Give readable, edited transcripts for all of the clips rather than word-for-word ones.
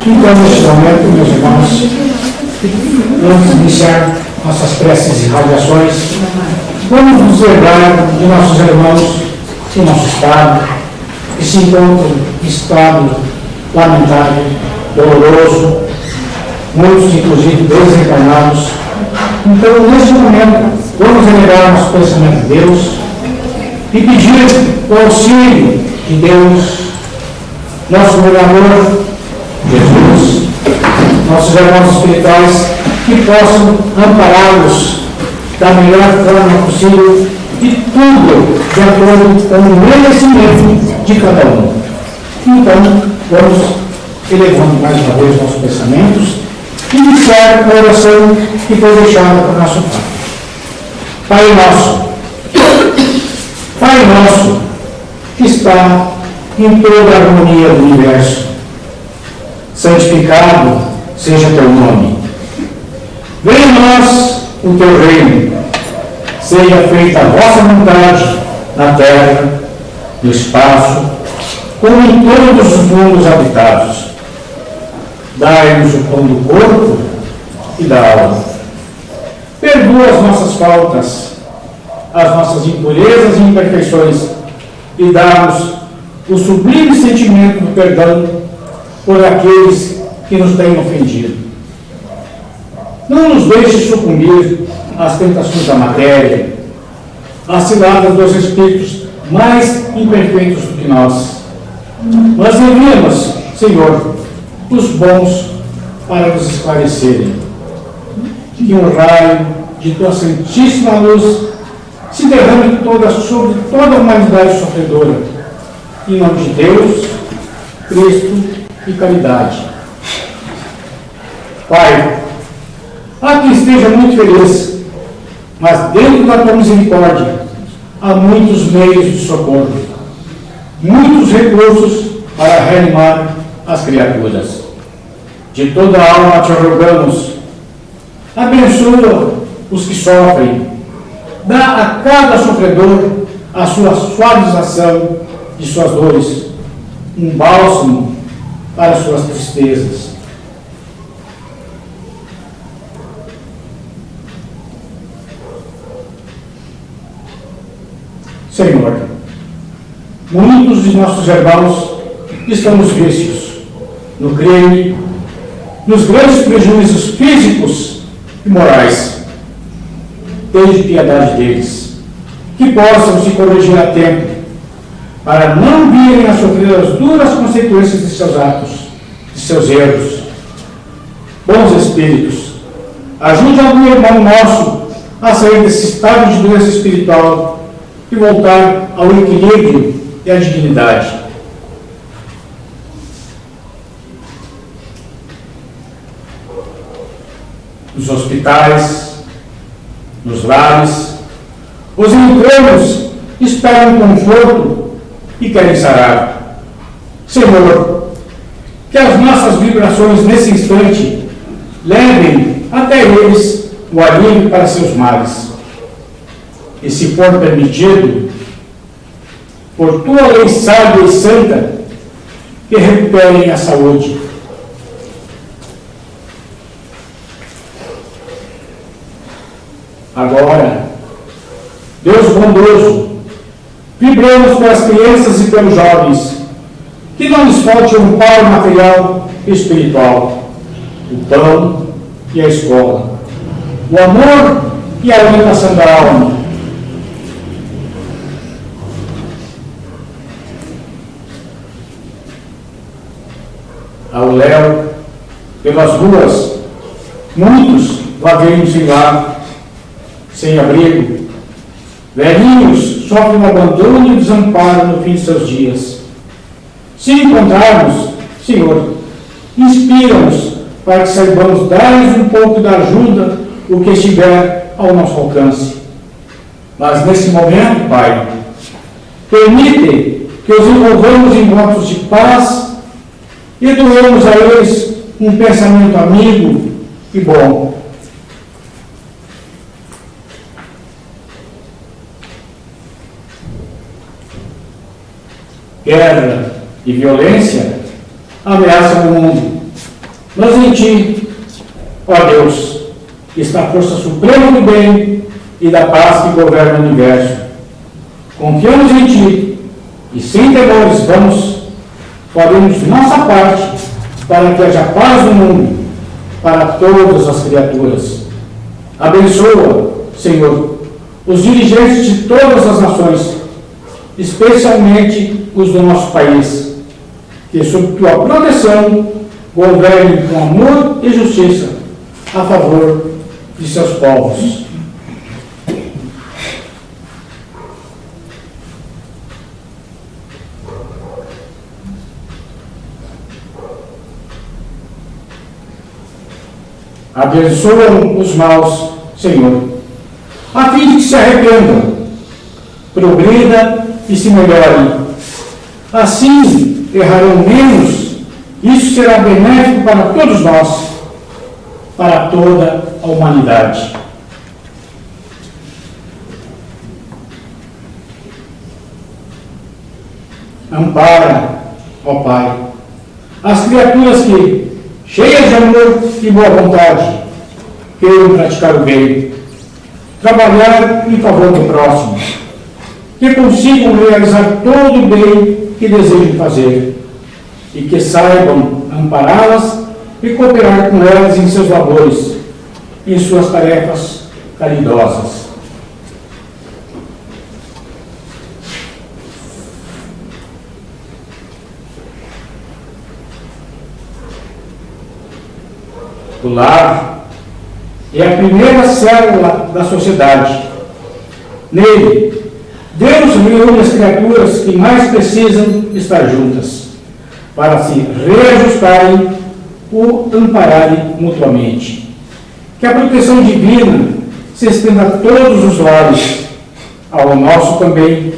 Então, neste momento, meus irmãos, antes de iniciar nossas preces e radiações, vamos nos lembrar de nossos irmãos em nosso estado, que se encontram em estado lamentável, doloroso, muitos inclusive desencarnados. Então, neste momento, vamos elevar nosso pensamento a Deus e pedir o auxílio de Deus, nosso mediador, Jesus, nossos irmãos espirituais, que possam ampará-los da melhor forma possível e tudo de acordo com o merecimento de cada um. Então, vamos elevando mais uma vez nossos pensamentos e iniciar a oração que foi deixada por nosso Pai. Pai nosso, que está em toda a harmonia do universo, santificado seja teu nome. Venha a nós o teu reino, seja feita a vossa vontade na terra, no espaço, como em todos os mundos habitados. Dai-nos o pão do corpo e da alma. Perdoa as nossas faltas, as nossas impurezas e imperfeições, e dá-nos o sublime sentimento do perdão por aqueles que nos têm ofendido. Não nos deixe sucumbir às tentações da matéria, às ciladas dos espíritos mais imperfeitos do que nós. Mas envia-nos, Senhor, os bons para nos esclarecerem. Que um raio de tua santíssima luz se derrame sobre toda a humanidade sofredora. Em nome de Deus, Cristo e caridade. Pai, há quem esteja muito feliz, mas dentro da tua misericórdia há muitos meios de socorro, muitos recursos para reanimar as criaturas. De toda a alma te rogamos, abençoa os que sofrem, dá a cada sofredor a sua suavização de suas dores, um bálsamo para suas tristezas. Senhor, muitos de nossos irmãos estão nos vícios, no crime, nos grandes prejuízos físicos e morais. Tende piedade deles, que possam se corrigir a tempo, para não virem a sofrer as duras consequências de seus atos, de seus erros. Bons espíritos, ajude algum irmão nosso a sair desse estado de doença espiritual e voltar ao equilíbrio e à dignidade. Nos hospitais, nos lares, os enfermos esperam conforto e querem sarar. Senhor, que as nossas vibrações nesse instante levem até eles o alívio para seus males. E se for permitido, por tua lei sábia e santa, que recuperem a saúde. Agora, Deus bondoso, vibramos pelas crianças e pelos jovens, que não lhes falte um pão material e espiritual, o pão e a escola, o amor e a alimentação da alma. Ao léu, pelas ruas, muitos vagueiam sem lar, sem abrigo. Velhinhos sofrem o abandono e o desamparo no fim de seus dias. Se encontrarmos, Senhor, inspira-nos para que saibamos dar-lhes um pouco da ajuda, o que estiver ao nosso alcance. Mas nesse momento, Pai, permite que os envolvamos em votos de paz e doemos a eles um pensamento amigo e bom. Guerra e violência ameaçam o mundo, Mas em Ti, ó Deus, está a força suprema do bem e da paz que governa o universo. Confiamos em Ti e, sem temores, faremos de nossa parte para que haja paz no mundo, para todas as criaturas. Abençoa, Senhor, os dirigentes de todas as nações, especialmente os do nosso país, que, sob Tua proteção, governem com amor e justiça a favor de seus povos. Abençoam os maus, Senhor, a fim de que se arrependam, progridam e se melhorem. Assim errarão menos. Isso será benéfico para todos nós, para toda a humanidade. Ampara, ó Pai, as criaturas que, cheias de amor e boa vontade, queiram praticar o bem, trabalhar em favor do próximo, que consigam realizar todo o bem que desejam fazer e que saibam ampará-las e cooperar com elas em seus labores, em suas tarefas caridosas. O lar é a primeira célula da sociedade. Nele, Deus reúne as criaturas que mais precisam estar juntas, para se reajustarem ou ampararem mutuamente. Que a proteção divina se estenda a todos os lares, ao nosso também,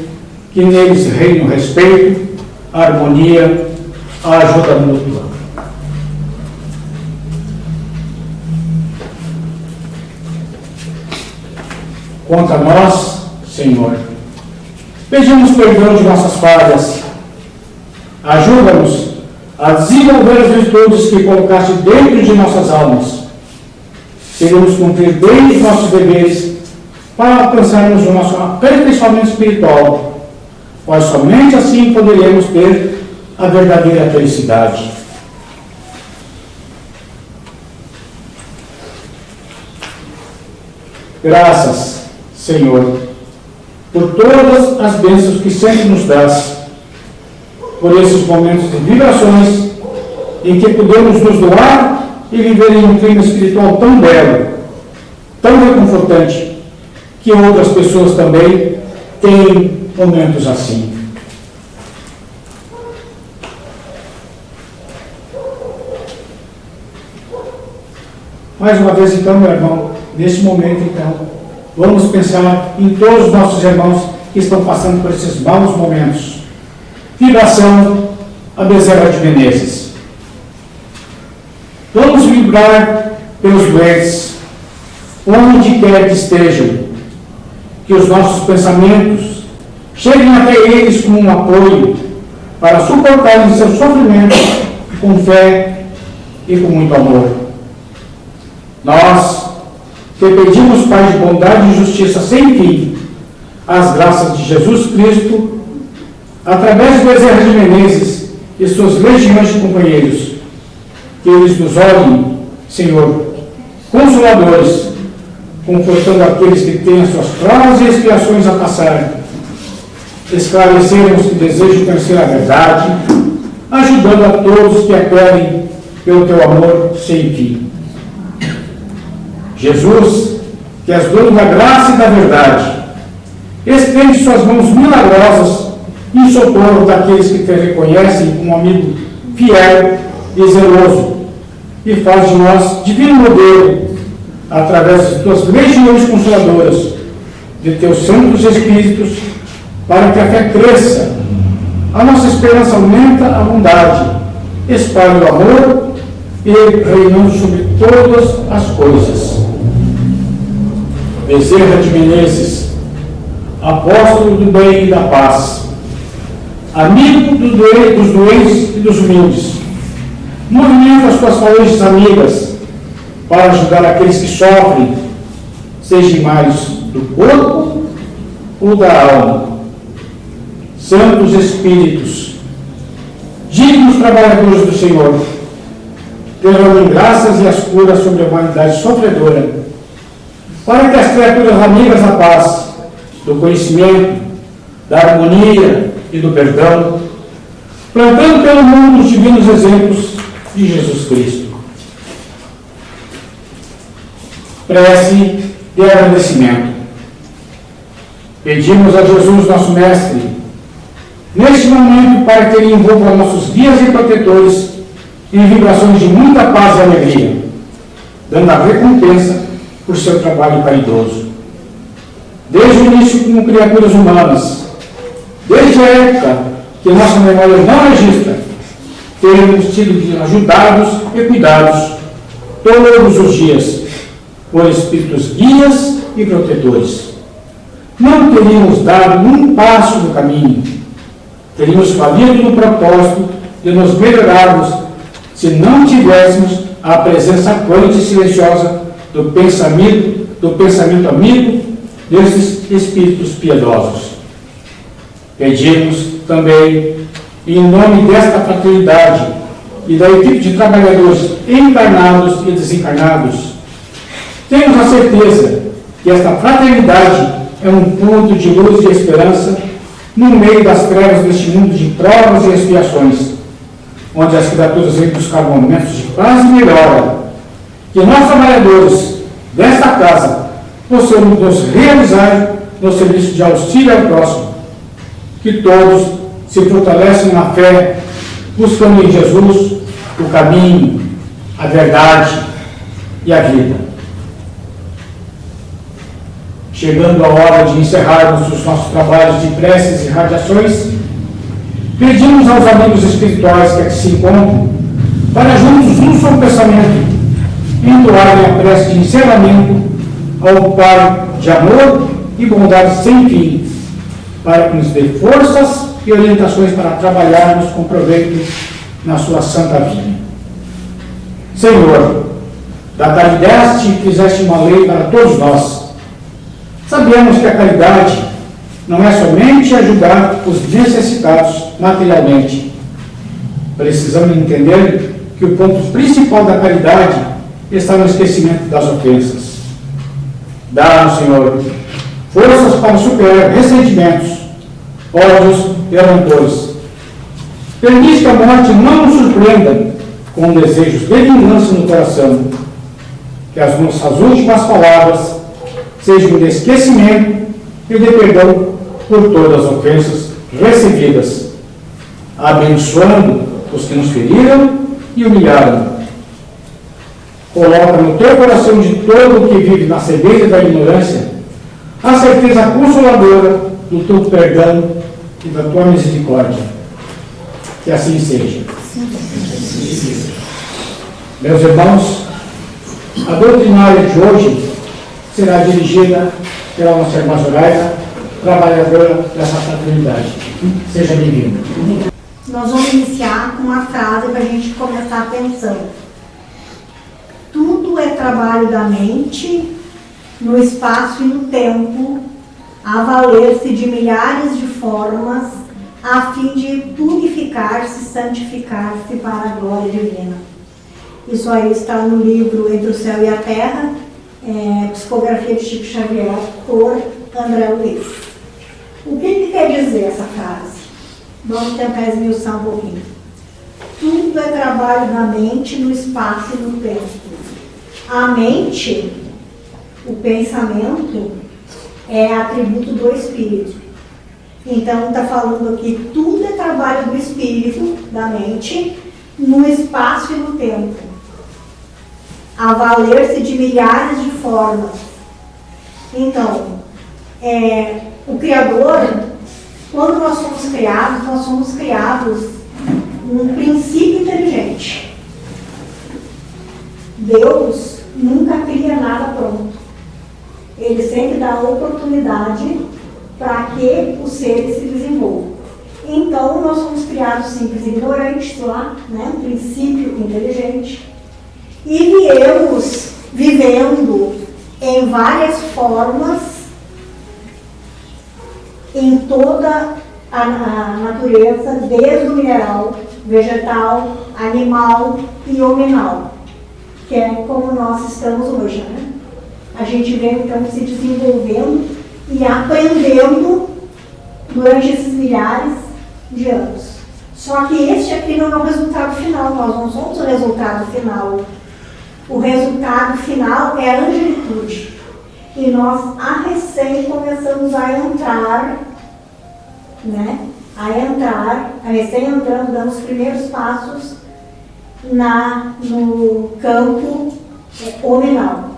que neles reine o respeito, a harmonia, a ajuda mútua. Quanto a nós, Senhor, pedimos perdão de nossas falhas. Ajuda-nos a desenvolver as virtudes que colocaste dentro de nossas almas. Queremos cumprir bem os nossos deveres para alcançarmos o nosso aperfeiçoamento espiritual, pois somente assim poderemos ter a verdadeira felicidade. Graças, Senhor, por todas as bênçãos que sempre nos dás, por esses momentos de vibrações em que podemos nos doar e viver em um clima espiritual tão belo, tão reconfortante, que outras pessoas também têm momentos assim. Mais uma vez, então, meu irmão, nesse momento, então, vamos pensar em todos os nossos irmãos que estão passando por esses maus momentos. Vibração a Bezerra de Menezes. Vamos vibrar pelos doentes, onde quer que estejam, que os nossos pensamentos cheguem até eles com um apoio para suportarem seus sofrimentos com fé e com muito amor. Nós te pedimos, Pai de bondade e justiça sem fim, as graças de Jesus Cristo, através do Bezerra de Menezes e suas legiões de companheiros, que eles nos olhem, Senhor, consoladores, confortando aqueles que têm as suas provas e expiações a passar, esclarecerem os que desejam conhecer a verdade, ajudando a todos que apelem pelo teu amor sem fim. Jesus, que és dono da graça e da verdade, estende suas mãos milagrosas em socorro daqueles que te reconhecem como amigo fiel e zeloso, e faz de nós divino modelo, através de tuas legiões consoladoras, de teus santos espíritos, para que a fé cresça, a nossa esperança aumenta a bondade, espalhe o amor e reinando sobre todas as coisas. Bezerra de Menezes, apóstolo do bem e da paz, amigo dos doentes e dos humildes, Movimenta as suas falanges amigas para ajudar aqueles que sofrem, sejam mais do corpo ou da alma. Santos Espíritos, dignos trabalhadores do Senhor, derramem graças e as curas sobre a humanidade sofredora, para que as criaturas amigas da paz, do conhecimento, da harmonia e do perdão, plantando pelo mundo os divinos exemplos de Jesus Cristo. Prece de agradecimento. Pedimos a Jesus, nosso Mestre, neste momento, para que Ele envolva nossos guias e protetores em vibrações de muita paz e alegria, dando a recompensa por seu trabalho caridoso. Desde o início, como criaturas humanas, desde a época que nossa memória não registra, temos sido ajudados e cuidados todos os dias por espíritos guias e protetores. Não teríamos dado um passo no caminho, teríamos falido no propósito de nos melhorarmos se não tivéssemos a presença atuante e silenciosa do pensamento amigo desses espíritos piedosos. Pedimos também, em nome desta fraternidade e da equipe de trabalhadores encarnados e desencarnados, temos a certeza que esta fraternidade é um ponto de luz e esperança no meio das trevas deste mundo de provas e expiações, onde as criaturas vêm buscar momentos de paz e melhora, que nós, trabalhadores desta casa, possamos nos realizar no serviço de auxílio ao próximo, que todos se fortalecem na fé, buscando em Jesus o caminho, a verdade e a vida. Chegando a hora de encerrarmos os nossos trabalhos de preces e radiações, pedimos aos amigos espirituais que aqui se encontram, para juntos, num só pensamento, entoarem a prece de encerramento ao Pai de amor e bondade sem fim, para que nos dê forças e orientações para trabalharmos com proveito na sua santa vida. Senhor, da caridade deste fizeste uma lei para todos nós. Sabemos que a caridade não é somente ajudar os necessitados materialmente. Precisamos entender que o ponto principal da caridade está no esquecimento das ofensas. Dá-nos, Senhor, forças para superar ressentimentos, ódios e rancores. Permite que a morte não nos surpreenda com desejos de vingança no coração. Que as nossas últimas palavras sejam de esquecimento e de perdão por todas as ofensas recebidas, abençoando os que nos feriram e humilharam. Coloca no teu coração de todo o que vive na cegueira da ignorância a certeza consoladora do teu perdão e da tua misericórdia. Que assim seja. Meus irmãos, a doutrinária de hoje será dirigida pela nossa irmã Zoraida, trabalhadora dessa fraternidade. Seja bem-vindo. Nós vamos iniciar com uma frase para a gente começar pensando. Tudo é trabalho da mente, no espaço e no tempo, a valer-se de milhares de formas, a fim de purificar-se, santificar-se para a glória divina. Isso aí está no livro Entre o Céu e a Terra, psicografia de Chico Xavier, por André Luiz. O que quer dizer essa frase? Vamos tentar esmiuçar um pouquinho. Tudo é trabalho da mente no espaço e no tempo. A mente, o pensamento, é atributo do espírito. Então, está falando aqui, tudo é trabalho do espírito, da mente, no espaço e no tempo, a valer-se de milhares de formas. Então, o Criador, quando nós somos criados num princípio inteligente. Deus nunca cria nada pronto. Ele sempre dá oportunidade para que os seres se desenvolvam. Então, nós fomos criados simples e ignorantes lá, né? Um princípio inteligente. E viemos vivendo em várias formas em toda a natureza, desde o mineral, vegetal, animal e hominal, que é como nós estamos hoje, né? A gente vem então se desenvolvendo e aprendendo durante esses milhares de anos. Só que este aqui não é o resultado final, nós não somos o resultado final. O resultado final é a angelitude. E nós recém começamos a entrar, né? Recém entrando, dando os primeiros passos no campo hominal.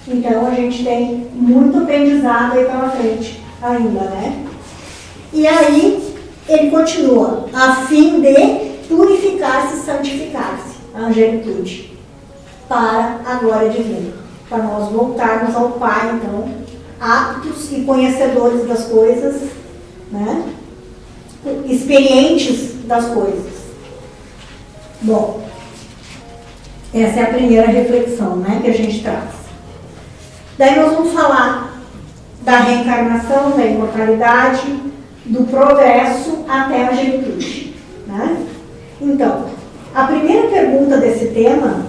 Então a gente tem muito aprendizado aí pela frente ainda, né? E aí ele continua, a fim de purificar-se e santificar-se, a angelitude, para a glória divina, para nós voltarmos ao Pai, então, aptos e conhecedores das coisas, né? Experientes das coisas. Bom, essa é a primeira reflexão, né, que a gente traz. Daí nós vamos falar da reencarnação, da imortalidade, do progresso até a angelitude, né? Então, a primeira pergunta desse tema,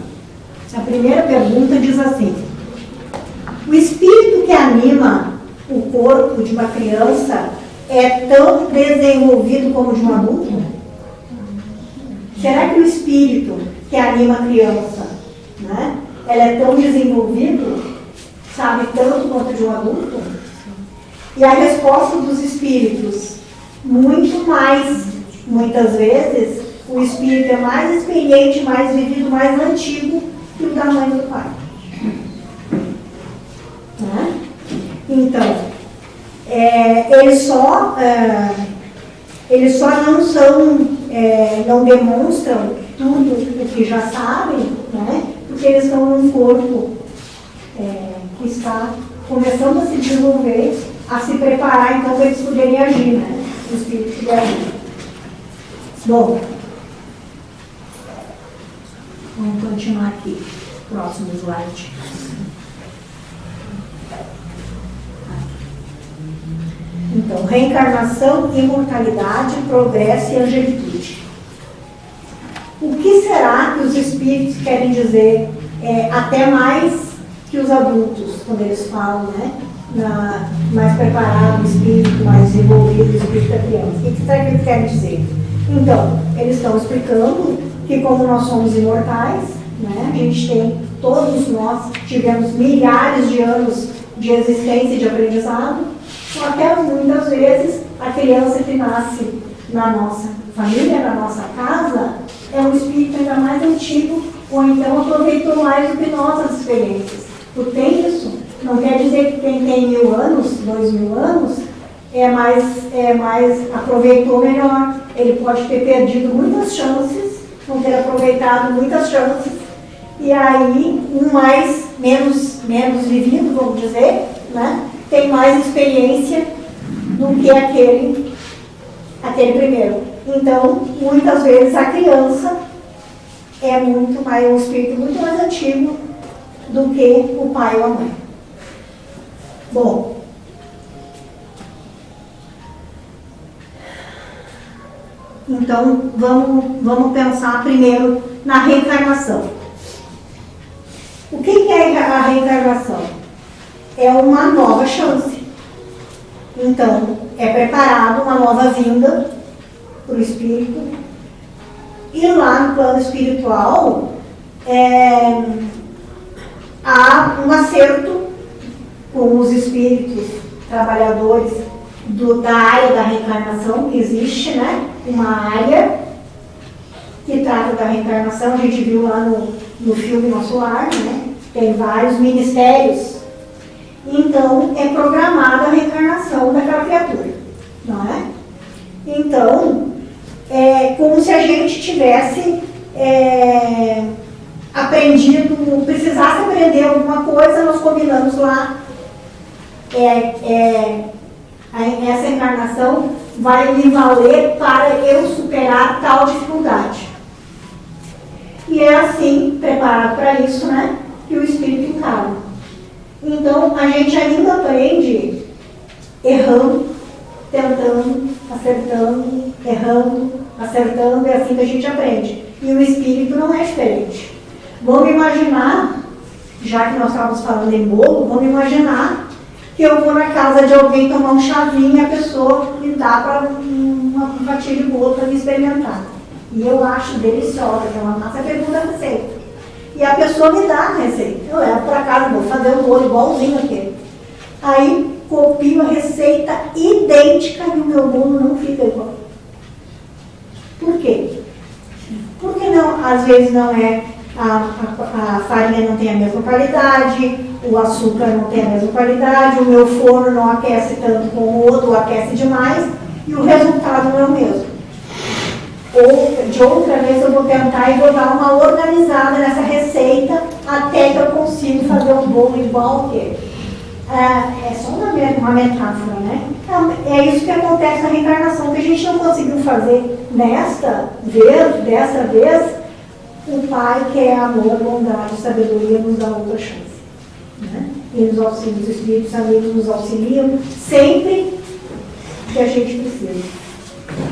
a primeira pergunta diz assim: o espírito que anima o corpo de uma criança é tão desenvolvido como o de um adulto? Será que o espírito que anima a criança, né, ela é tão desenvolvido, sabe tanto quanto de um adulto? E a resposta dos espíritos, muito mais, muitas vezes, o espírito é mais experiente, mais vivido, mais antigo que o da mãe e do pai. Né? Então, eles só não demonstram tudo o que já sabem, né? Porque eles estão num corpo que está começando a se desenvolver, a se preparar, então, para eles poderem agir, né? O espírito que agir. Bom, vamos continuar aqui. Próximo slide. Então, reencarnação, imortalidade, progresso e angelitude. O que será que os espíritos querem dizer até mais que os adultos, quando eles falam, né? Mais preparado, espírito mais desenvolvido, espírito da criança? O que será que eles querem dizer? Então, eles estão explicando que como nós somos imortais, né? A gente tem, todos nós tivemos milhares de anos de existência e de aprendizado. Só que muitas vezes a criança que nasce na nossa família, na nossa casa, é um espírito ainda mais antigo, ou então aproveitou mais do que nós as experiências. Por tem isso, não quer dizer que quem tem 1000 anos, 2000 anos, aproveitou melhor. Ele pode ter perdido muitas chances, não ter aproveitado muitas chances, e aí menos vivido, vamos dizer, né? Tem mais experiência do que aquele primeiro. Então, muitas vezes a criança é um espírito muito mais antigo do que o pai ou a mãe. Bom, então vamos pensar primeiro na reencarnação. O que é a reencarnação? É uma nova chance. Então, é preparado uma nova vinda para o espírito. E lá no plano espiritual, há um acerto com os espíritos trabalhadores da área da reencarnação, que existe, né? Uma área que trata da reencarnação. A gente viu lá no filme Nosso Lar, né? Tem vários ministérios. Então, é programada a reencarnação daquela criatura, não é? Então, é como se a gente tivesse aprendido, precisasse aprender alguma coisa, nós combinamos lá. Essa encarnação vai me valer para eu superar tal dificuldade. E é assim, preparado para isso, né, que o espírito encarna. Então, a gente ainda aprende errando, tentando, acertando, errando, acertando, é assim que a gente aprende. E o espírito não é diferente. Vamos imaginar, já que nós estávamos falando em bolo, vamos imaginar que eu vou na casa de alguém tomar um chazinho e a pessoa me dá para uma fatia de bolo para me experimentar. E eu acho deliciosa aquela massa, pergunta a receita. E a pessoa me dá a receita. Eu levo para casa, vou fazer um bolo igualzinho aquele. Aí copio a receita idêntica e o meu bolo não fica igual. Por quê? Porque não, às vezes não é, a farinha não tem a mesma qualidade, o açúcar não tem a mesma qualidade, o meu forno não aquece tanto como o outro, ou aquece demais, e o resultado não é o mesmo. Ou de outra vez eu vou tentar e vou dar uma organizada nessa receita até que eu consiga fazer um bolo igual ao que é só uma metáfora, né? É isso que acontece na reencarnação, que a gente não conseguiu fazer dessa vez, o Pai, que é amor, bondade, sabedoria, nos dá outra chance. Né? E nos auxílios, os Espíritos amigos nos auxiliam sempre que a gente precisa.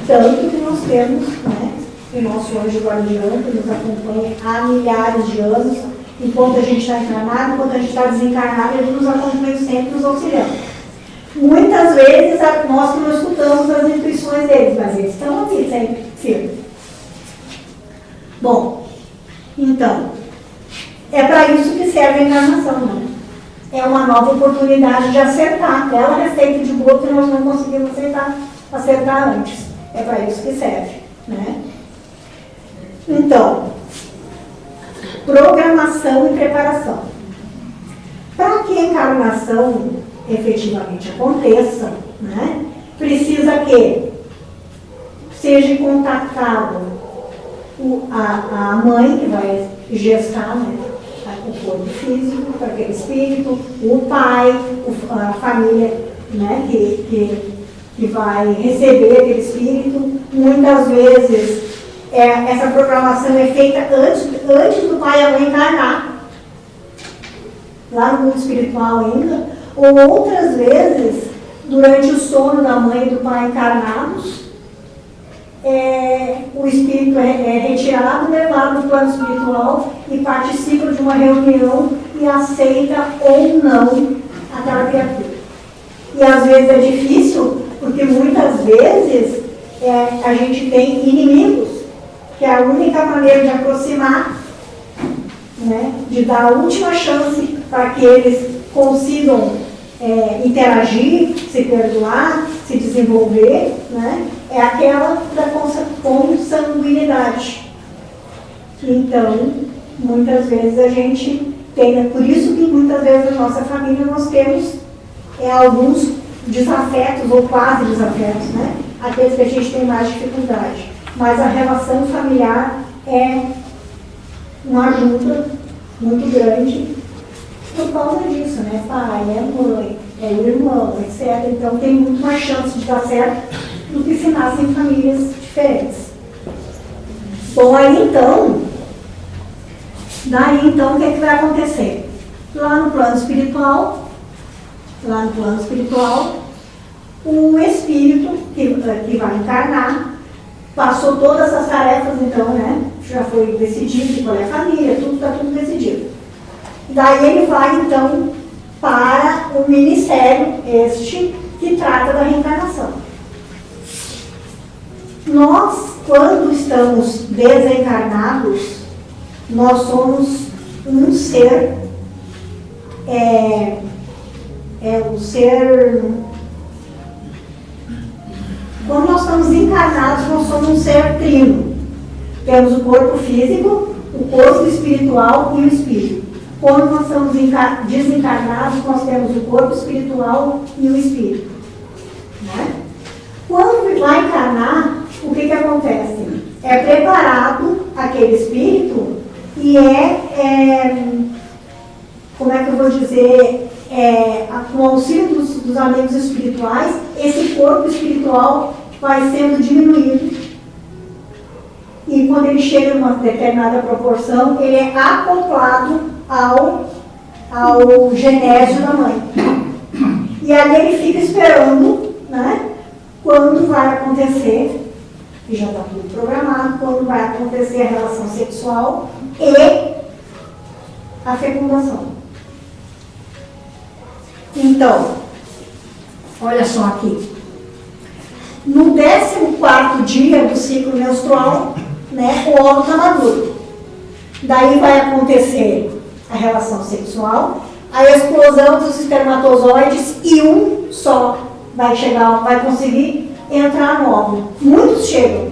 Tanto que nós temos, né, o nosso anjo guardião, que nos acompanha há milhares de anos, enquanto a gente está encarnado, enquanto a gente está desencarnado, ele nos acompanha sempre, nos auxiliando. Muitas vezes nós que não escutamos as intuições deles, mas eles estão aqui sempre firmes. Bom, então, é para isso que serve a encarnação, né? É uma nova oportunidade de acertar aquela receita de bolo que nós não conseguimos acertar antes. É para isso que serve, né? Então, programação e preparação. Para que a encarnação efetivamente aconteça, né, precisa que seja contactado a mãe que vai gestar, né, o corpo físico para aquele espírito, o pai, a família, né, que vai receber aquele espírito. Muitas vezes essa programação é feita antes do pai e a mãe encarnar, lá no mundo espiritual ainda, ou outras vezes, durante o sono da mãe e do pai encarnados, o espírito é retirado, levado para o plano espiritual e participa de uma reunião e aceita ou não aquela criatura. E às vezes é difícil, porque muitas vezes a gente tem inimigos, que é a única maneira de aproximar, né, de dar a última chance para que eles consigam interagir, se perdoar, se desenvolver, né, é aquela da consanguinidade. Então, muitas vezes a gente tem, por isso que muitas vezes na nossa família nós temos alguns desafetos ou quase desafetos, né? Aqueles que a gente tem mais dificuldade. Mas a relação familiar é uma ajuda muito grande por causa disso, né? Pai, mãe, irmão, etc. Então tem muito mais chance de dar certo do que se nascem em famílias diferentes. Bom, daí então o que é que vai acontecer? Lá no plano espiritual, o espírito que vai encarnar passou todas as tarefas, então, né? Já foi decidido qual é a família, está tudo decidido. Daí ele vai, então, para o ministério que trata da reencarnação. Nós, quando estamos desencarnados, nós somos um ser, quando nós estamos encarnados, nós somos um ser trino. Temos o corpo físico, o corpo espiritual e o espírito. Quando nós estamos desencarnados, nós temos o corpo espiritual e o espírito. Né? Quando vai encarnar, o que acontece? É preparado aquele espírito e como é que eu vou dizer, com o auxílio dos amigos espirituais, esse corpo espiritual vai sendo diminuído. E quando ele chega em uma determinada proporção, ele é acoplado ao genésio da mãe. E ali ele fica esperando, né, quando vai acontecer, que já está tudo programado, quando vai acontecer a relação sexual e a fecundação. Então, olha só aqui. No 14º dia do ciclo menstrual, né, o óvulo está maduro. Daí vai acontecer a relação sexual, a explosão dos espermatozoides e um só vai conseguir entrar no óvulo. Muitos chegam.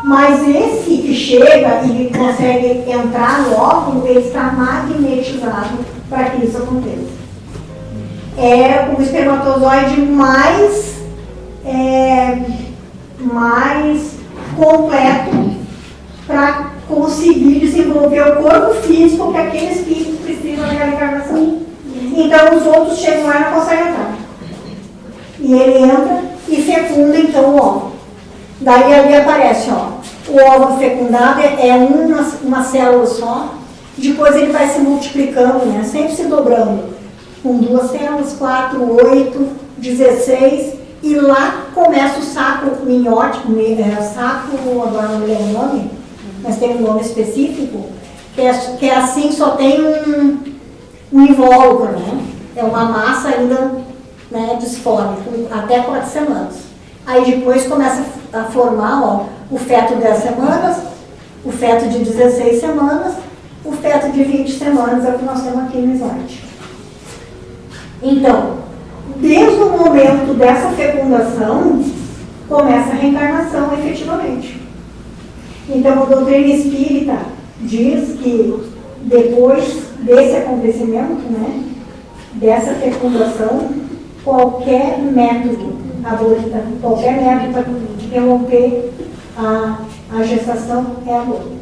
Mas esse que chega e consegue entrar no óvulo, ele está magnetizado para que isso aconteça. É o espermatozoide mais completo para conseguir desenvolver o corpo físico que aquele espírito precisa na encarnação. Então os outros chegam lá e não conseguem entrar. E ele entra e fecunda então o óvulo. Daí ali aparece, ó, o óvulo fecundado é uma célula só, depois ele vai se multiplicando, né, sempre se dobrando, com 2 células, 4, 8, 16, e lá começa o saco miniótico, saco, agora não lembro o nome, mas tem um nome específico, que é assim, só tem um invólucro, né? É uma massa ainda, né, disforme, até 4 semanas. Aí depois começa a formar, ó, o feto de 10 semanas, o feto de 16 semanas, o feto de 20 semanas, é o que nós temos aqui no slide. Então, desde o momento dessa fecundação, começa a reencarnação efetivamente. Então, a doutrina espírita diz que depois desse acontecimento, né, dessa fecundação, qualquer método para interromper a gestação é aborto.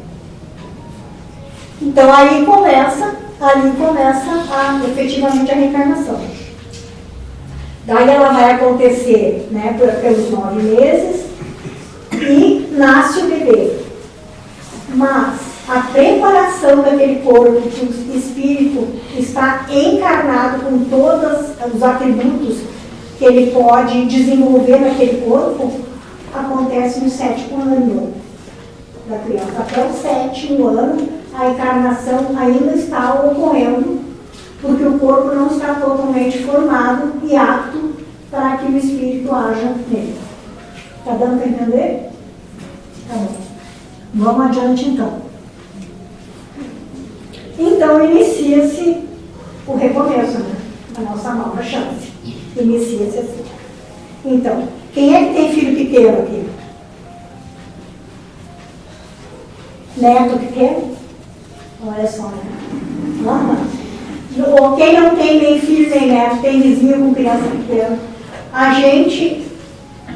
Então, ali começa efetivamente a reencarnação. Daí ela vai acontecer, né, pelos 9 meses e nasce o bebê. Mas a preparação daquele corpo, que o espírito está encarnado com todos os atributos que ele pode desenvolver naquele corpo, acontece no 7º ano da criança. Até o 7º ano, a encarnação ainda está ocorrendo, porque o corpo não está totalmente formado e apto para que o espírito haja nele. Está dando para entender? Tá bom. Vamos adiante então. Então inicia-se o recomeço, né? A nossa nova chance. Inicia-se assim. Então, quem é que tem filho pequeno aqui? Neto pequeno? Olha só, né? Ou quem não tem nem filho nem neto, tem vizinho com criança pequena. A gente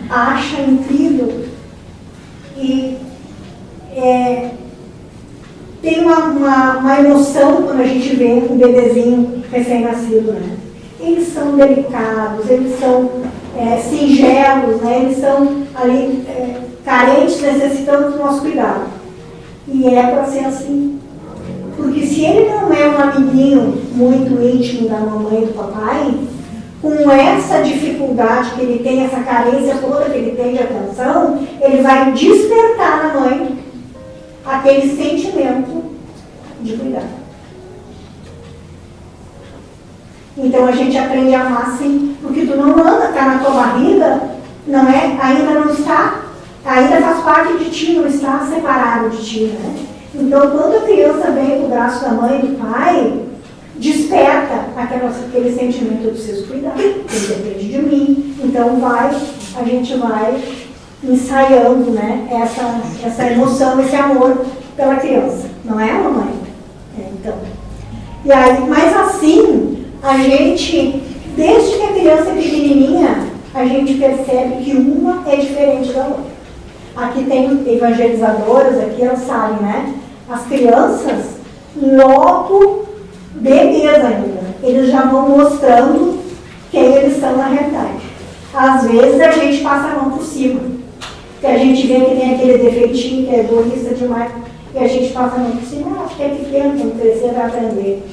acha incrível e tem uma emoção quando a gente vê um bebezinho recém-nascido, né? Eles são delicados, eles são singelos, né? Eles são ali carentes, necessitando do nosso cuidado. E é para ser assim. Porque se ele não é um amiguinho muito íntimo da mamãe e do papai, com essa dificuldade que ele tem, essa carência toda que ele tem de atenção, ele vai despertar na mãe aquele sentimento de cuidar. Então a gente aprende a amar assim, porque tu não anda, está na tua barriga, não é, ainda não está, ainda faz parte de ti, não está separado de ti, né? Então quando a criança vem pro braço da mãe e do pai, desperta aquele sentimento, eu preciso cuidar, ele depende de mim. Então a gente vai ensaiando, né, essa emoção, esse amor pela criança, não é, mamãe? Então, e aí, mas assim, a gente, desde que a criança é pequenininha, a gente percebe que uma é diferente da outra. Aqui tem evangelizadoras, aqui elas sabem, né? As crianças, logo bebês ainda, eles já vão mostrando quem eles são na realidade. às vezes a gente passa a mão por cima. Que a gente vê que tem aquele defeitinho que é egoísta demais, e a gente passa a mão por cima, acho que é pequeno, quando crescer vai aprender.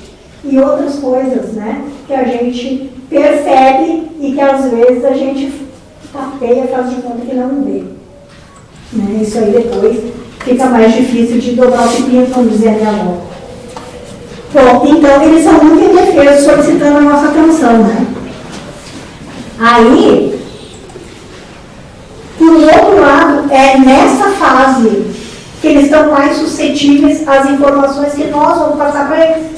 E outras coisas, né, que a gente percebe e que às vezes a gente tapeia, faz de conta que não vê. Né? Isso aí depois fica mais difícil de dobrar o pepino, como dizia a minha avó. Bom, então eles são muito indefesos solicitando a nossa atenção, né? Aí, por outro lado, é nessa fase que eles estão mais suscetíveis às informações que nós vamos passar para eles.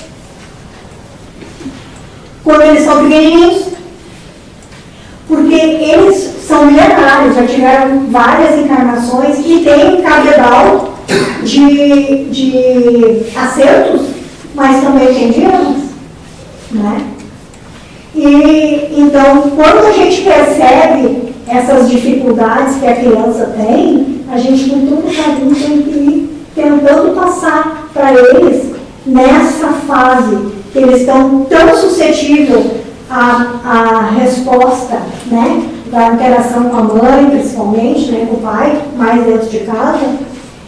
Quando eles são pequenininhos, porque eles são milenários, já tiveram várias encarnações e têm um cabedal de acertos, mas também tem de erros, né? E então, quando a gente percebe essas dificuldades que a criança tem, a gente com todo carinho tem que ir tentando passar para eles nessa fase que eles estão tão suscetíveis à resposta, né, da interação com a mãe, principalmente, né, com o pai, mais dentro de casa,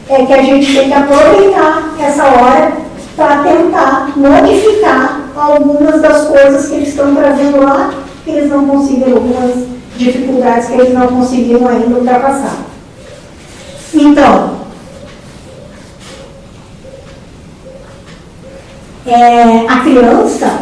é que a gente tem que aproveitar essa hora para tentar modificar algumas das coisas que eles estão trazendo lá, que eles não conseguiram, algumas dificuldades que eles não conseguiram ainda ultrapassar. Então, a criança,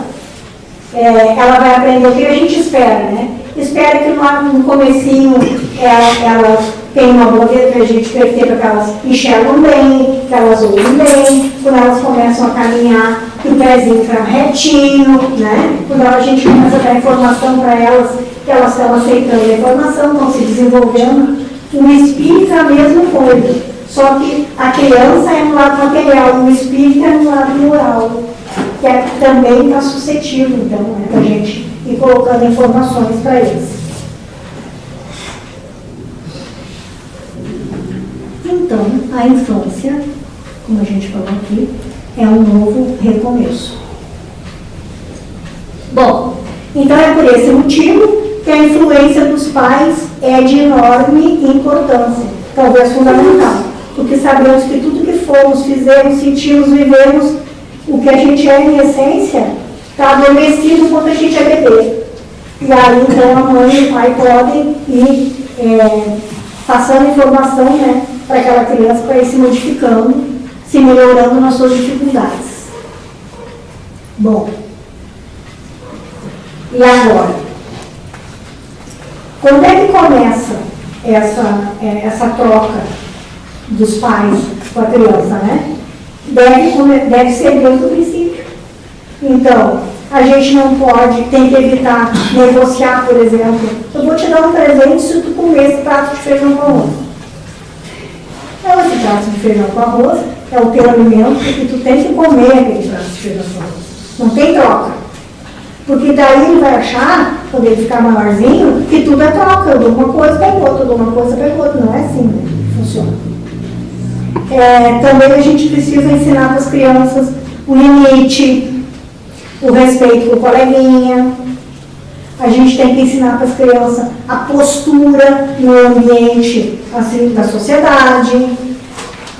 ela vai aprender o que a gente espera, né? Espera que no comecinho ela tenha uma boa vida, que a gente perceba que elas enxergam bem, que elas ouvem bem, quando elas começam a caminhar, que o pezinho fica retinho, né? Quando a gente começa a dar informação para elas, que elas estão aceitando a informação, estão se desenvolvendo. O espírito é a mesma coisa, só que a criança é no lado material, o espírito é no lado moral, que também está suscetível, então, né, para a gente ir colocando informações para eles. Então, a infância, como a gente falou aqui, é um novo recomeço. Bom, então é por esse motivo que a influência dos pais é de enorme importância, talvez fundamental, porque sabemos que tudo que fomos, fizemos, sentimos, vivemos, o que a gente é em essência, está adormecido quando a gente é bebê. E aí, então, a mãe e o pai podem ir passando informação, né, para aquela criança, para ir se modificando, se melhorando nas suas dificuldades. Bom, e agora? Quando é que começa essa troca dos pais com a criança, né? Deve ser desde o princípio. Então, a gente não pode, tem que evitar negociar, por exemplo. Eu vou te dar um presente se tu comer esse prato de feijão com arroz. Então, esse prato de feijão com arroz é o teu alimento e tu tem que comer aquele prato de feijão com arroz. Não tem troca. Porque daí ele vai achar, quando ele ficar maiorzinho, que tudo é troca. Eu dou uma coisa, pego outra, eu dou uma coisa, pego outra. Não é assim, né? Funciona. Também a gente precisa ensinar para as crianças o limite, o respeito com o coleguinha. A gente tem que ensinar para as crianças a postura no ambiente assim, da sociedade,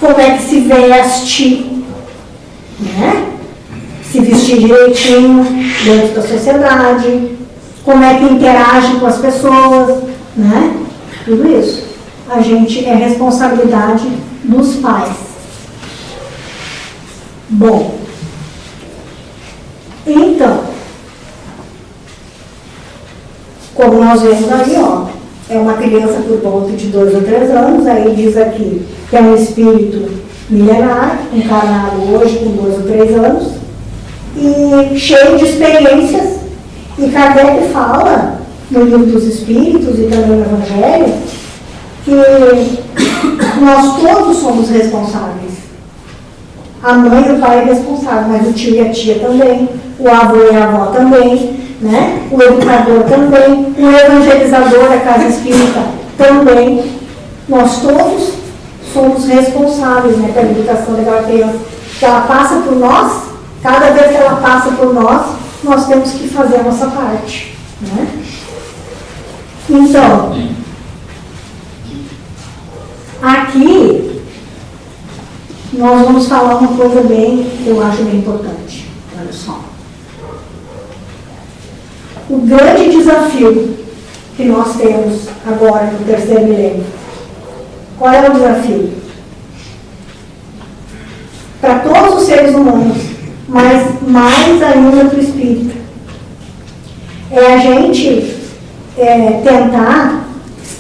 como é que se veste, né? Se vestir direitinho dentro da sociedade, como é que interage com as pessoas, né? Tudo isso. A gente é responsabilidade dos pais. Bom, então, como nós vemos ali, ó, é uma criança por volta de 2 ou 3 anos, aí diz aqui que é um espírito milenar, encarnado hoje com 2 ou 3 anos, e cheio de experiências, e Kardec fala no Livro dos Espíritos e também no Evangelho, que nós todos somos responsáveis. A mãe e o pai é responsável, mas o tio e a tia também, o avô e a avó também, né? O educador também, o evangelizador da casa espírita também. Nós todos somos responsáveis, né, pela educação daquela criança. Que ela passa por nós, cada vez que ela passa por nós, nós temos que fazer a nossa parte, né? Então, aqui nós vamos falar uma coisa que eu acho bem importante. Olha só. O grande desafio que nós temos agora no terceiro milênio. Qual é o desafio? Para todos os seres humanos, mas mais ainda para o espírito. É a gente tentar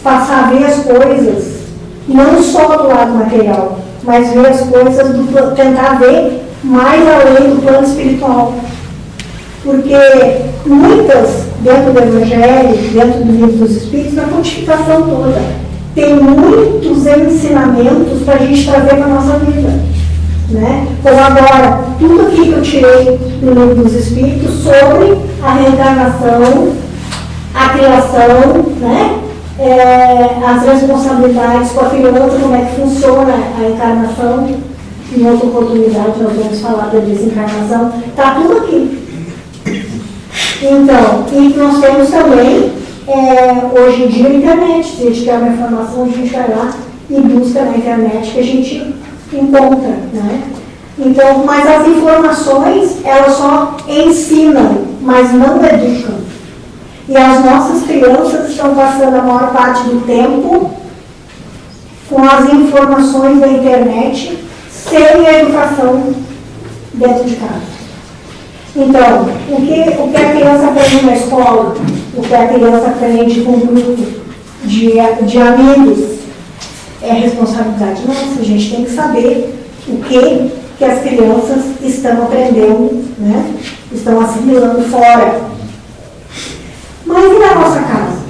passar a ver as coisas, não só do lado material, mas ver as coisas, tentar ver mais além do plano espiritual. Porque muitas, dentro do Evangelho, dentro do livro dos Espíritos, na codificação toda, tem muitos ensinamentos para a gente trazer para a nossa vida. Né? Então agora, tudo aqui que eu tirei do livro dos Espíritos sobre a reencarnação, a criação, né? As responsabilidades com a criança, como é que funciona a encarnação. Em outra oportunidade nós vamos falar da desencarnação. Está tudo aqui. Então, e nós temos também, hoje em dia, a internet. Se a gente quer uma informação, a gente vai lá e busca na internet que a gente encontra, né? Então, mas as informações, elas só ensinam, mas não educam. E as nossas crianças estão passando a maior parte do tempo com as informações da internet, sem a educação dentro de casa. Então, o que a criança aprende na escola, o que a criança aprende com um grupo de amigos, é responsabilidade nossa. A gente tem que saber o que as crianças estão aprendendo, né? Estão assimilando fora. Mas e na nossa casa?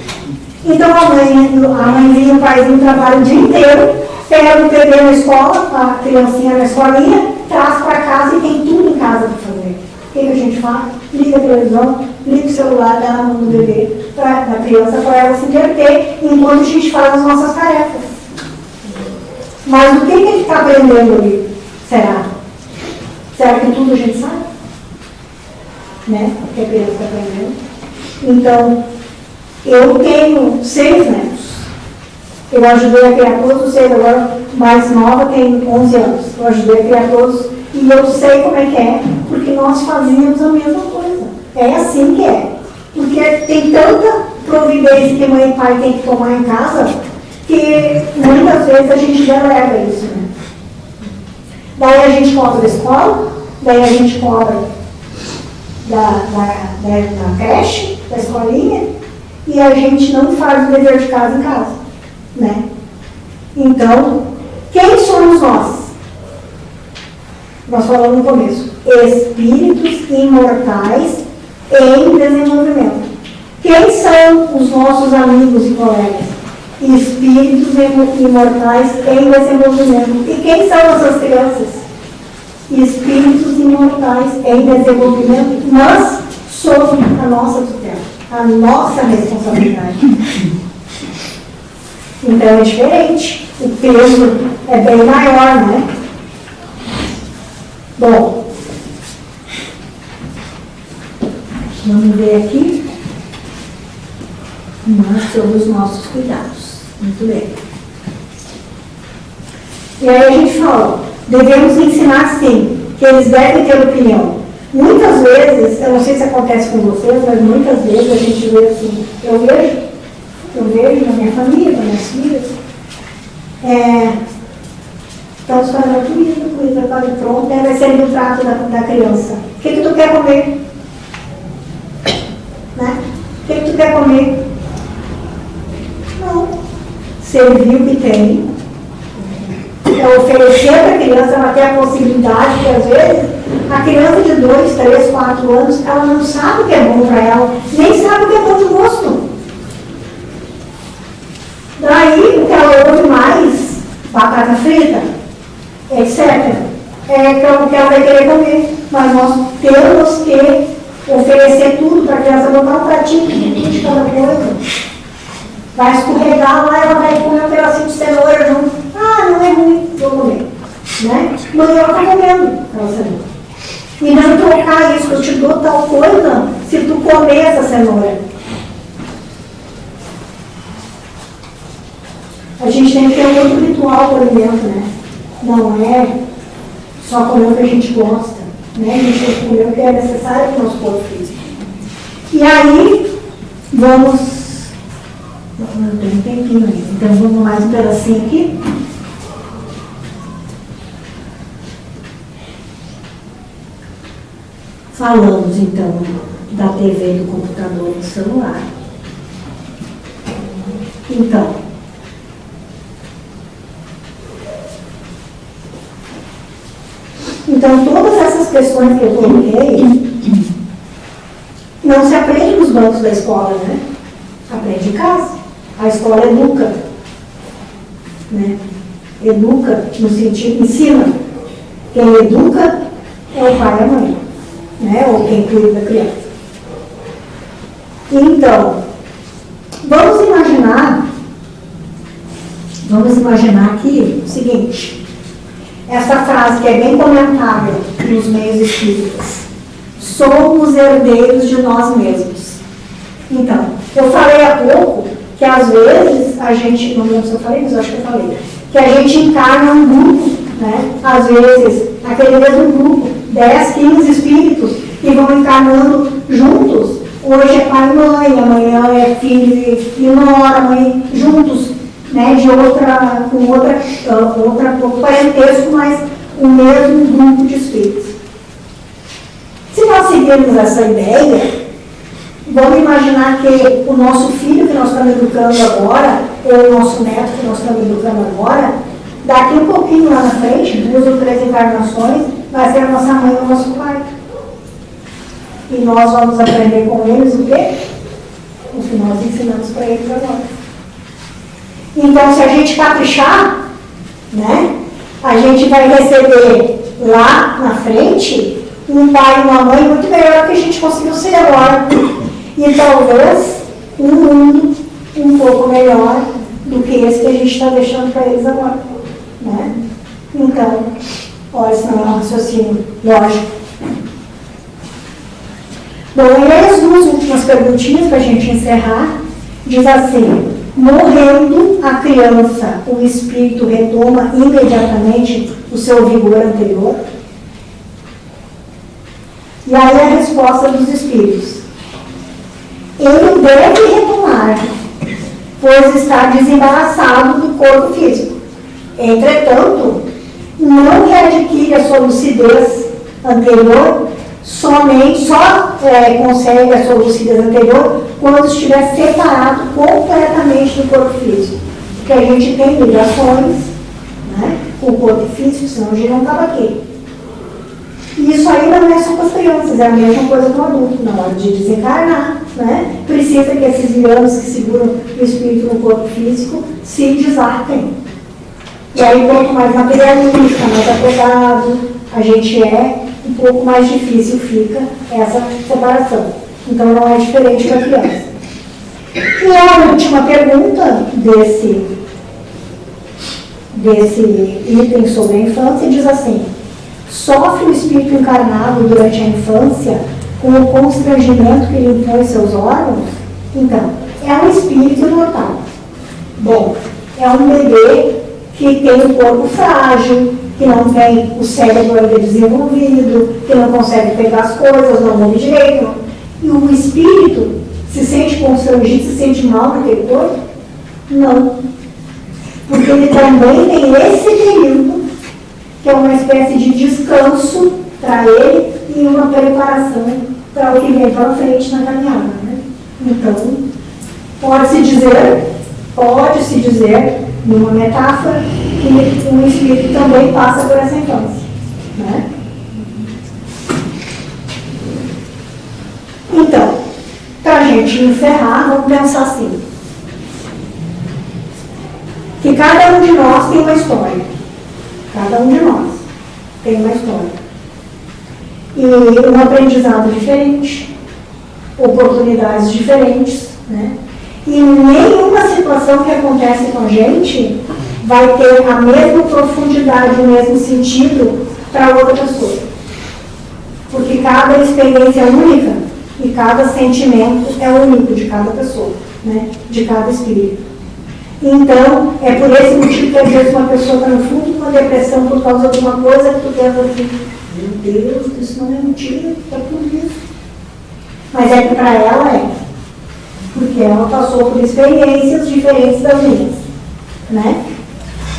Então a mãezinha e o paizinho trabalham o dia inteiro, pega o bebê na escola, a criancinha na escolinha, traz para casa e tem tudo em casa para fazer. O que a gente faz? Liga a televisão, liga o celular, dá na mão do bebê, da criança, para ela se entreter, enquanto a gente faz as nossas tarefas. Mas o que ele está aprendendo ali? Será? Será que tudo a gente sabe? Né? O que a criança está aprendendo? Então, eu tenho 6 netos. Eu ajudei a criar todos os 6, agora mais nova tem 11 anos. Eu ajudei a criar todos e eu sei como é que é, porque nós fazíamos a mesma coisa. É assim que é. Porque tem tanta providência que mãe e pai têm que tomar em casa, que muitas vezes a gente delega isso, né? Daí a gente cobra da escola, daí a gente cobra da creche, da escolinha, e a gente não faz o dever de casa em casa, né? Então, quem somos nós? Nós falamos no começo, espíritos imortais em desenvolvimento. Quem são os nossos amigos e colegas? Espíritos imortais em desenvolvimento. E quem são essas crianças? Espíritos imortais em desenvolvimento. Nós somos a nossa tutela, a nossa responsabilidade. Então é diferente. O peso é bem maior, né? Bom, vamos ver aqui. Sobre os nossos cuidados. Muito bem. E aí a gente fala, devemos ensinar sim, que eles devem ter opinião. Muitas vezes, eu não sei se acontece com vocês, mas muitas vezes a gente vê assim, eu vejo na minha família, nas minhas filhas, estamos fazendo comida quase pronta, vai servir o prato da criança. O que tu quer comer? Né? O que tu quer comer? Não. Servir o que tem. É oferecer para a criança, ela ter a possibilidade, que às vezes a criança de 2, 3, 4 anos, ela não sabe o que é bom para ela, nem sabe o que é bom de gosto. Daí, o que ela ouve mais, batata frita, etc. É o que ela vai querer comer. Mas nós temos que oferecer tudo para a criança, botar um pratinho de cada coisa. Vai escorregar lá, ela vai comer um pedacinho de cenoura junto. Ah, não é ruim, vou comer. Né? Mas ela está comendo, ela sabe. E não trocar isso, eu te dou tal coisa se tu comer essa cenoura. a gente tem que ter um outro ritual para o alimento, né? Não é só comer o que a gente gosta, né? A gente tem que comer o que é necessário para o nosso corpo físico. E aí, vamos... Não tem um tempinho ainda, então vamos mais um pedacinho aqui. Falamos, então, da TV, do computador, do celular. Então, todas essas questões que eu coloquei não se aprende nos bancos da escola, né? Aprende em casa. A escola educa, né? Educa no sentido, ensina. Quem educa é o pai e a mãe, né? Ou quem cuida da criança. Então, vamos imaginar aqui o seguinte, essa frase que é bem comentada nos meios espíritas: somos herdeiros de nós mesmos. Então, eu falei há pouco que às vezes a gente, não lembro se eu falei, mas eu acho que eu falei, que a gente encarna um grupo, né? Às vezes, aquele mesmo grupo, 10, 15 espíritos, que vão encarnando juntos. Hoje é pai e mãe, amanhã é filho e nora, mãe, juntos, né? De outro parentesco, mas o mesmo grupo de espíritos. Se nós seguirmos essa ideia, vamos imaginar que o nosso filho que nós estamos educando agora, ou o nosso neto que nós estamos educando agora, daqui um pouquinho lá na frente, 2 ou 3 encarnações, vai ser a nossa mãe ou o nosso pai. E nós vamos aprender com eles o quê? O que nós ensinamos para eles agora. Então, se a gente caprichar, né, a gente vai receber lá na frente um pai e uma mãe muito melhor do que a gente conseguiu ser agora. E talvez um mundo um pouco melhor do que esse que a gente está deixando para eles agora, né? Então, olha, esse não é um raciocínio lógico. Bom, e aí as 2 últimas perguntinhas para a gente encerrar, diz assim: morrendo a criança, o espírito retoma imediatamente o seu vigor anterior? E aí a resposta dos espíritos: ele deve retomar, pois está desembaraçado do corpo físico. Entretanto, não readquire a sua lucidez anterior, só consegue a sua lucidez anterior quando estiver separado completamente do corpo físico. Porque a gente tem ligações, né, com o corpo físico, senão a gente não estava aqui. E isso aí não é só para as crianças, é a mesma coisa para o adulto. Na hora de desencarnar, né, precisa que esses lianos que seguram o espírito no corpo físico se desartem. E aí, quanto mais materialista, mais apegado a gente é, um pouco mais difícil fica essa separação. Então, não é diferente para a criança. E a última pergunta desse item sobre a infância diz assim: sofre o espírito encarnado durante a infância com o constrangimento que lhe impõe seus órgãos? Então, é um espírito imortal. Bom, é um bebê que tem o corpo frágil, que não tem o cérebro ainda desenvolvido, que não consegue pegar as coisas, não ouve direito. E o espírito se sente constrangido, se sente mal naquele corpo? Não. Porque ele também tem esse período, que é uma espécie de descanso para ele e uma preparação para o que vem para frente na caminhada, né? Então, pode-se dizer, numa metáfora, que o espírito também passa por essa infância, né? Então, para a gente encerrar, vamos pensar assim: que cada um de nós tem uma história. Cada um de nós tem uma história. E um aprendizado diferente, oportunidades diferentes, né? E nenhuma situação que acontece com a gente vai ter a mesma profundidade, o mesmo sentido para outra pessoa. Porque cada experiência é única e cada sentimento é único de cada pessoa, né? De cada espírito. Então, é por esse motivo que às vezes uma pessoa está no fundo de uma depressão por causa de uma coisa que tu pensa assim, meu Deus, isso não é mentira, está tudo isso. Mas é que para ela é. Porque ela passou por experiências diferentes das minhas. Né?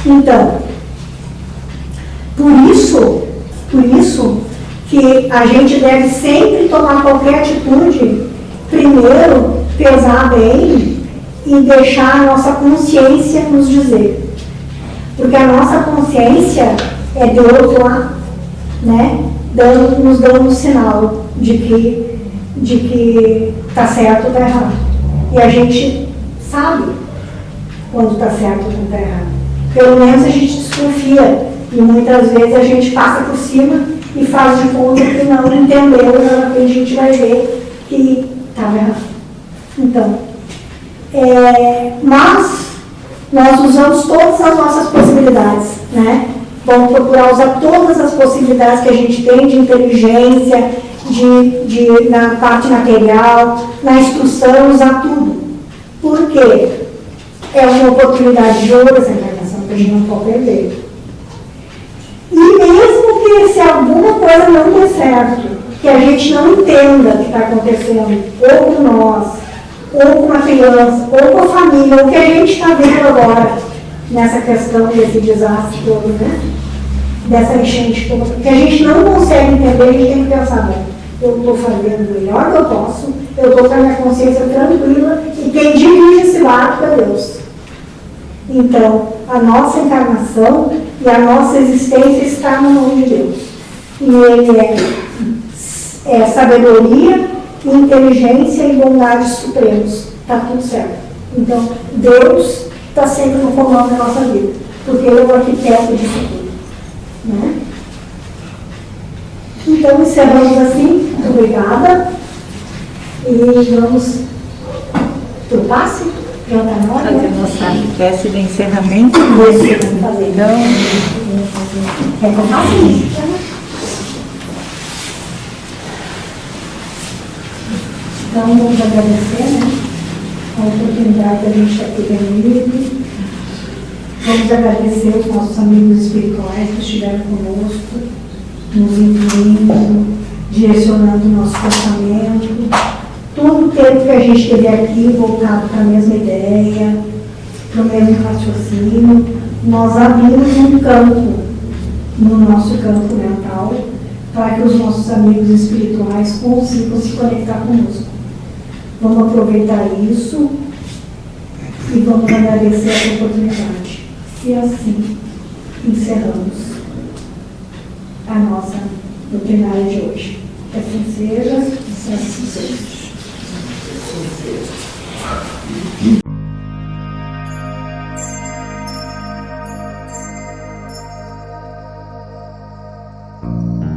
Então, por isso que a gente deve sempre tomar qualquer atitude, primeiro, pesar bem e deixar a nossa consciência nos dizer. Porque a nossa consciência é Deus lá, né? Nos dando um sinal de que está certo ou está errado. E a gente sabe quando está certo ou quando está errado. Pelo menos a gente desconfia. E muitas vezes a gente passa por cima e faz de conta que não entendeu, e de repente a gente vai ver que estava errado. Então, mas nós usamos todas as nossas possibilidades, né? Vamos procurar usar todas as possibilidades que a gente tem de inteligência, na parte material, na instrução, usar tudo. Por quê? É uma oportunidade de ouro essa encarnação que a gente não pode perder. E mesmo que se alguma coisa não dê certo, que a gente não entenda o que está acontecendo, ou com nós, ou com uma criança, ou com a família, ou o que a gente está vendo agora, nessa questão desse desastre todo, né? Dessa enchente toda, que a gente não consegue entender, a gente tem que pensar, bem, eu estou fazendo o melhor que eu posso, eu estou com a minha consciência tranquila, e quem dirige esse barco é Deus. Então, a nossa encarnação e a nossa existência está na mão de Deus. E Ele é sabedoria, inteligência e bondade supremos. Está tudo certo. Então, Deus está sempre no comando da nossa vida, porque Ele é o arquiteto disso tudo. Né? Então, encerramos assim. Muito obrigada. E vamos para o passe. Já está na hora, fazer nossa prece de encerramento. Então, quer que eu faça isso? Então, vamos agradecer, né? A oportunidade da gente estar aqui reunido. Vamos agradecer os nossos amigos espirituais que estiveram conosco, nos incluindo, direcionando o nosso pensamento. Todo o tempo que a gente esteve aqui voltado para a mesma ideia, para o mesmo raciocínio, nós abrimos um campo no nosso campo mental para que os nossos amigos espirituais consigam se conectar conosco. Vamos aproveitar isso e vamos agradecer essa oportunidade. E assim encerramos a nossa doutrinária de hoje. Que assim seja, assim seja.